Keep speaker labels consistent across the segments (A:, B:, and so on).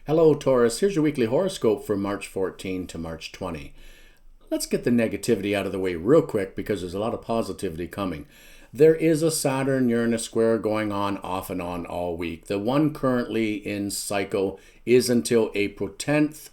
A: Hello, Taurus. Here's your weekly horoscope for March 14 to March 20. Let's get the negativity out of the way real quick because there's a lot of positivity coming. There is a Saturn-Uranus square going on off and on all week. The one currently in cycle is until April 10th.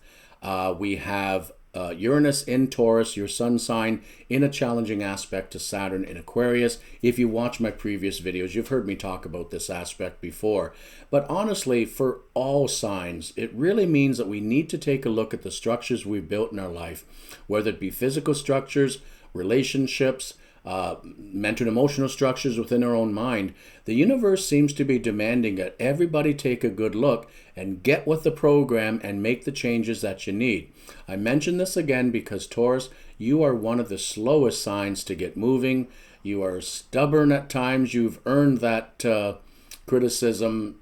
A: We have Uranus in Taurus, your sun sign, in a challenging aspect to Saturn in Aquarius. If you watch my previous videos, you've heard me talk about this aspect before. But honestly, for all signs, it really means that we need to take a look at the structures we've built in our life, whether it be physical structures, relationships, mental and emotional structures within our own mind. The universe seems to be demanding that everybody take a good look and get with the program and make the changes that you need. I mention this again because Taurus, you are one of the slowest signs to get moving. You are stubborn at times. You've earned that criticism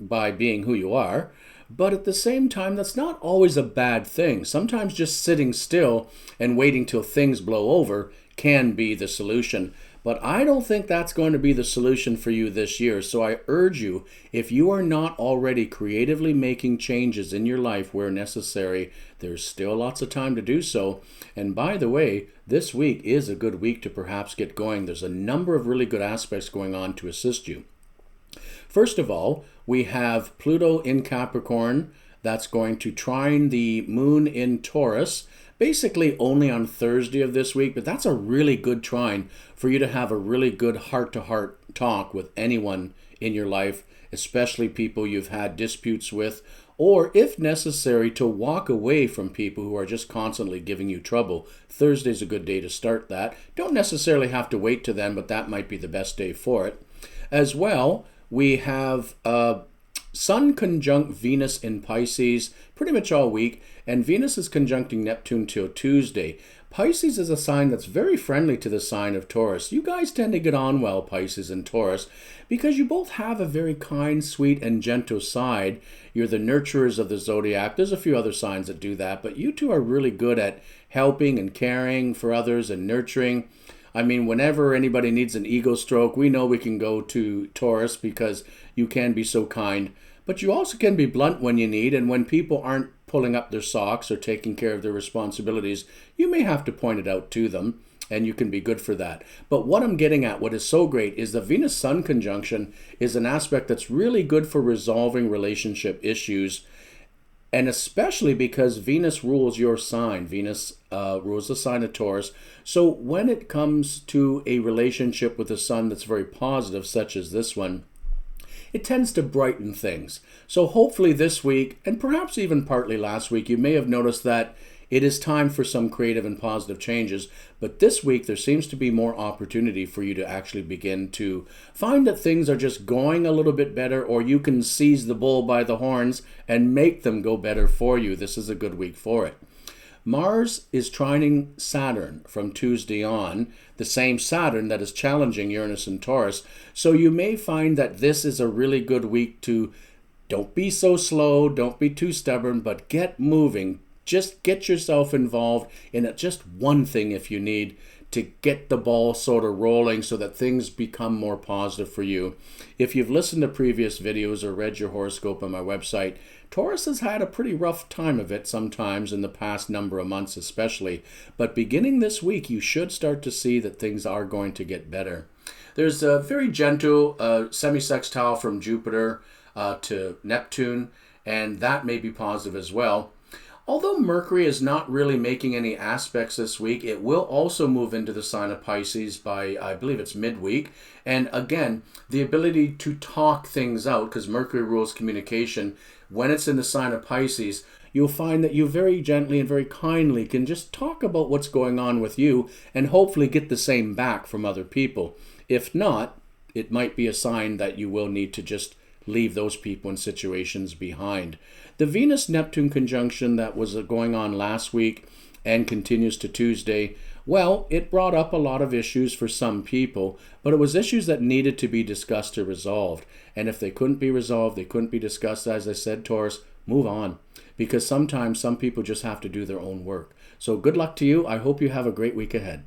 A: by being who you are. But at the same time, that's not always a bad thing. Sometimes just sitting still and waiting till things blow over can be the solution. But I don't think that's going to be the solution for you this year. So I urge you, if you are not already creatively making changes in your life where necessary, there's still lots of time to do so. And by the way, this week is a good week to perhaps get going. There's a number of really good aspects going on to assist you. First of all, we have Pluto in Capricorn. That's going to trine the moon in Taurus, basically only on Thursday of this week, but that's a really good trine for you to have a really good heart-to-heart talk with anyone in your life, especially people you've had disputes with, or if necessary, to walk away from people who are just constantly giving you trouble. Thursday's a good day to start that. Don't necessarily have to wait to then, but that might be the best day for it. As well, we have Sun conjunct Venus in Pisces pretty much all week, and Venus is conjuncting Neptune till Tuesday. Pisces is a sign that's very friendly to the sign of Taurus. You guys tend to get on well, Pisces and Taurus, because you both have a very kind, sweet, and gentle side. You're the nurturers of the zodiac. There's a few other signs that do that, but you two are really good at helping and caring for others and nurturing. I mean, whenever anybody needs an ego stroke, we know we can go to Taurus because you can be so kind. But you also can be blunt when you need, and when people aren't pulling up their socks or taking care of their responsibilities, you may have to point it out to them, and you can be good for that. But what I'm getting at, what is so great, is the Venus-Sun conjunction is an aspect that's really good for resolving relationship issues, and especially because Venus rules your sign. Venus rules the sign of Taurus. So when it comes to a relationship with the sun that's very positive, such as this one, it tends to brighten things. So hopefully this week, and perhaps even partly last week, you may have noticed that it is time for some creative and positive changes. But this week, there seems to be more opportunity for you to actually begin to find that things are just going a little bit better, or you can seize the bull by the horns and make them go better for you. This is a good week for it. Mars is trining Saturn from Tuesday on, the same Saturn that is challenging Uranus and Taurus. So you may find that this is a really good week to don't be so slow, don't be too stubborn, but get moving. Just get yourself involved in just one thing if you need to get the ball sort of rolling so that things become more positive for you. If you've listened to previous videos or read your horoscope on my website, Taurus has had a pretty rough time of it sometimes in the past number of months especially, but beginning this week you should start to see that things are going to get better. There's a very gentle semi-sextile from Jupiter to Neptune, and that may be positive as well. Although Mercury is not really making any aspects this week, it will also move into the sign of Pisces by, I believe it's midweek. And again, the ability to talk things out, because Mercury rules communication, when it's in the sign of Pisces, you'll find that you very gently and very kindly can just talk about what's going on with you and hopefully get the same back from other people. If not, it might be a sign that you will need to just leave those people and situations behind. The Venus-Neptune conjunction that was going on last week and continues to Tuesday, well, it brought up a lot of issues for some people, but it was issues that needed to be discussed or resolved. And if they couldn't be resolved, they couldn't be discussed, as I said, Taurus, move on. Because sometimes some people just have to do their own work. So good luck to you. I hope you have a great week ahead.